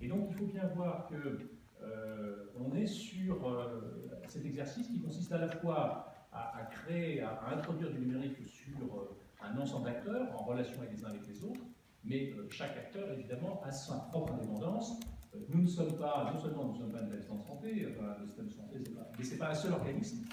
Et donc il faut bien voir que on est sur cet exercice qui consiste à la fois à créer, à introduire du numérique sur un ensemble d'acteurs en relation avec les uns avec les autres, mais chaque acteur évidemment a sa propre indépendance. Nous ne sommes pas, non seulement nous ne sommes pas un établissement de santé, le système de santé, mais ce n'est pas un seul organisme.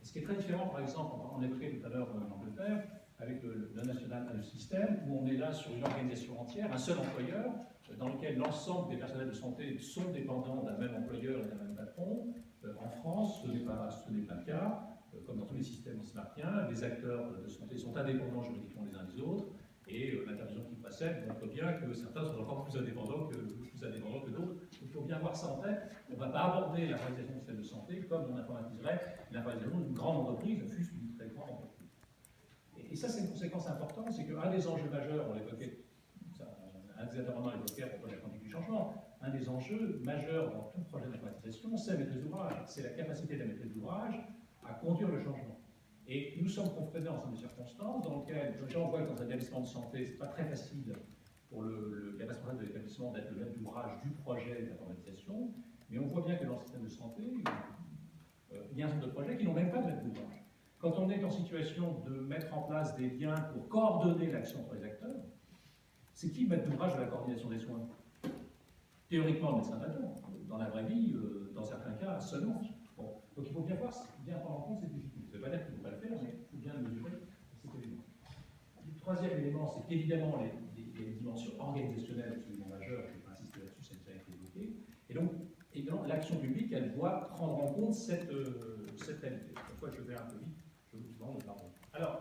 Ce qui est très différent, par exemple, on évoquait tout à l'heure en Angleterre, avec le National Health System, où on est là sur une organisation entière, un seul employeur, dans lequel l'ensemble des personnels de santé sont dépendants d'un même employeur et d'un même patron. En France, ce n'est pas le cas. Comme dans tous les systèmes smartiens, les acteurs de santé sont indépendants juridiquement les uns des autres, et l'intervention qui précède montre bien que certains sont encore plus indépendants que d'autres. Il faut bien avoir ça en tête. On ne va pas aborder l'informatisation du système de santé comme on informatiserait l'informatisation d'une grande entreprise, fût-ce une très grande entreprise. Et ça, c'est une conséquence importante, c'est qu'un des enjeux majeurs, on l'évoquait, un des intervenants l'évoquait à propos de la conduite du changement, un des enjeux majeurs dans tout projet d'informatisation, c'est la maîtrise d'ouvrage, c'est la capacité de la maîtrise d'ouvrage à conduire le changement. Et nous sommes confrontés à un ensemble de circonstances dans lesquelles, j'en vois que dans un établissement de santé, ce n'est pas très facile pour les responsables de l'établissement d'être le maître d'ouvrage du projet d'informatisation, mais on voit bien que dans le système de santé, il y a un certain nombre de projets qui n'ont même pas de maître d'ouvrage. Quand on est en situation de mettre en place des liens pour coordonner l'action entre les acteurs, c'est qui le maître d'ouvrage de la coordination des soins? Théoriquement, le médecin traitant. Dans la vraie vie, dans certains cas, seulement. Bon. Donc il faut bien prendre en compte ces difficultés. Ça ne veut pas dire qu'il ne faut pas le faire, mais il faut bien le mesurer cet élément. Le troisième élément, c'est qu'évidemment, les dimensions organisationnelles absolument majeures, je vais insister là-dessus, ça a déjà été évoqué. Et donc, évidemment, l'action publique, elle doit prendre en compte cette réalité. Parfois, je vais un peu vite, je vous demande pardon. Alors,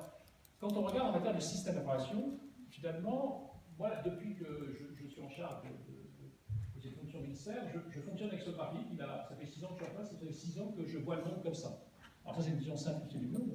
quand on regarde en matière de système d'information, finalement, moi, depuis que je suis en charge de cette fonction ministère, je fonctionne avec ce papier, ça fait 6 ans que je suis en place, ça fait 6 ans que je vois le monde comme ça. Alors ça, c'est une vision simplifiée du monde,